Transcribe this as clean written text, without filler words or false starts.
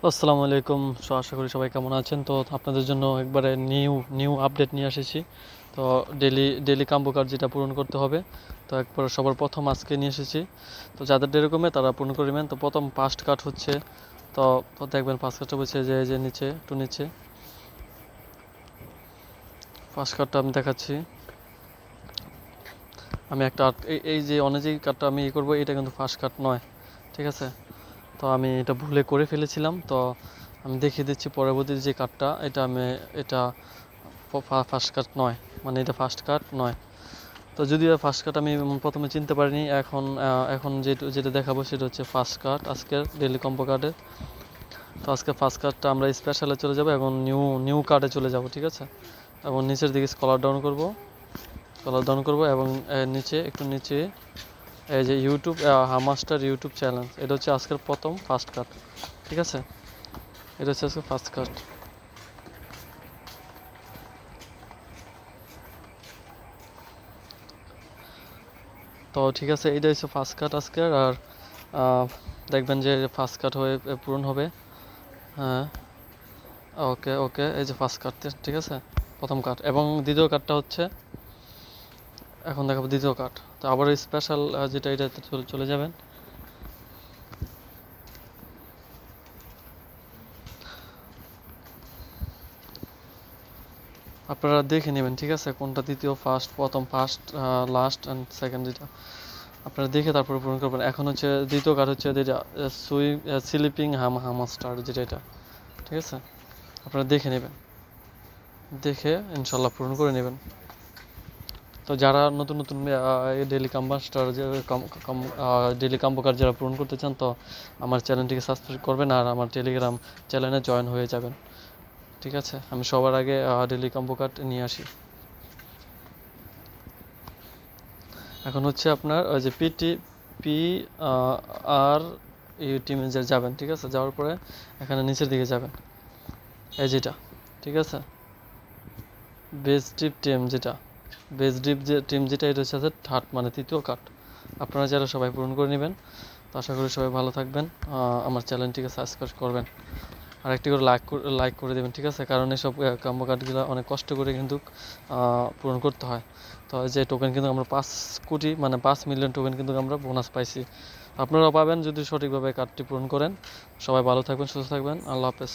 আসসালামু আলাইকুম। আশা করি সবাই কেমন আছেন। তো আপনাদের জন্য একবারে নিউ আপডেট নিয়ে এসেছি। তো ডেলি কাম্বো কার্ড যেটা পূরণ করতে হবে, তো একবার সবার প্রথম আজকে নিয়ে এসেছি। তো যাদের এরকমে তারা পূরণ করে নেবেন। তো প্রথম ফার্স্ট কার্ড হচ্ছে, তো দেখবেন ফার্স্ট কার্ডটা বলছে যে নিচে একটু নিচে ফার্স্ট কার্ডটা আমি দেখাচ্ছি। আমি একটা এই যে অনেক কার্ডটা আমি করবো, এটা কিন্তু ফার্স্ট কার্ড নয়, ঠিক আছে? তো আমি এটা ভুলে করে ফেলেছিলাম। তো আমি দেখিয়ে দিচ্ছি পরবর্তী যে কার্ডটা, এটা ফার্স্ট কাট নয়, মানে এটা ফার্স্ট কাট নয়। তো যদিও ফার্স্ট কাট আমি প্রথমে চিনতে পারিনি, এখন যেটা দেখাবো সেটা হচ্ছে ফার্স্ট কাট আজকের ডেলি কম্বো কার্ডে। তো আজকে ফার্স্ট কার্ডটা আমরা স্পেশালে চলে যাব এবং নিউ কার্ডে চলে যাব, ঠিক আছে? এবং নিচের দিকে স্কলার ডাউন করব এবং একটু নিচে এই যে ইউটিউব হামাস্টার ইউটিউব চ্যানেল, এটা হচ্ছে আজকের প্রথম ফার্স্ট কাট, ঠিক আছে? এটা হচ্ছে আজকে ফার্স্ট কাট। তো ঠিক আছে, এটা হচ্ছে ফার্স্ট কাট আজকের। আর দেখবেন যে ফার্স্ট কাট হয়ে পূরণ হবে। হ্যাঁ, ওকে ওকে, এই যে ফার্স্ট কাট, ঠিক আছে, প্রথম কাট। এবং দ্বিতীয় কাটটা হচ্ছে, এখন দেখাবো দ্বিতীয় কাট। তো আবার স্পেশাল যেটা, এটাতে চলে যাবেন। আপনারা দেখে নেবেন, ঠিক আছে, কোনটা দ্বিতীয়, ফার্স্ট লাস্ট অ্যান্ড সেকেন্ড, যেটা আপনারা দেখে তারপরে পূরণ করবেন। এখন হচ্ছে দ্বিতীয় কার্ড হচ্ছে যেটা স্লিপিং হামাস্টার, যেটা এটা, ঠিক আছে? আপনারা দেখে নেবেন, দেখে ইনশাল্লাহ পূরণ করে নেবেন। তো যারা নতুন ডেলি কাম্বাস্টার ডেলি কাম্বো কার্ড যারা পূরণ করতে চান, তো আমার চ্যানেলটিকে সাবস্ক্রাইব করবেন আর আমার টেলিগ্রাম চ্যানেলে জয়েন হয়ে যাবেন, ঠিক আছে? আমি সবার আগে ডেলি কাম্বো কার্ড নিয়ে আসি। এখন হচ্ছে আপনার ওই যে পি আর ইউ টিমে যাবেন, ঠিক আছে? যাওয়ার পরে এখানে নিচের দিকে যাবেন, এই যেটা, ঠিক আছে, বেস ডিপ টিম যেটা, এটা হচ্ছে থার্ড, মানে তৃতীয় কার্ড। আপনারা যারা সবাই পূরণ করে নেবেন। তো আশা করি সবাই ভালো থাকবেন, আমার চ্যানেলটিকে সাবস্ক্রাইব করবেন আর একটি করে লাইক করে দেবেন, ঠিক আছে? কারণ এসব কাম্বো কার্ডগুলো অনেক কষ্ট করে কিন্তু পূরণ করতে হয়। তো যে টোকেন কিন্তু আমরা 5 কোটি, মানে 5 মিলিয়ন টোকেন কিন্তু আমরা বোনাস পাইছি। আপনারাও পাবেন যদি সঠিকভাবে কার্ডটি পূরণ করেন। সবাই ভালো থাকবেন, সুস্থ থাকবেন। আল্লাহ হাফেজ।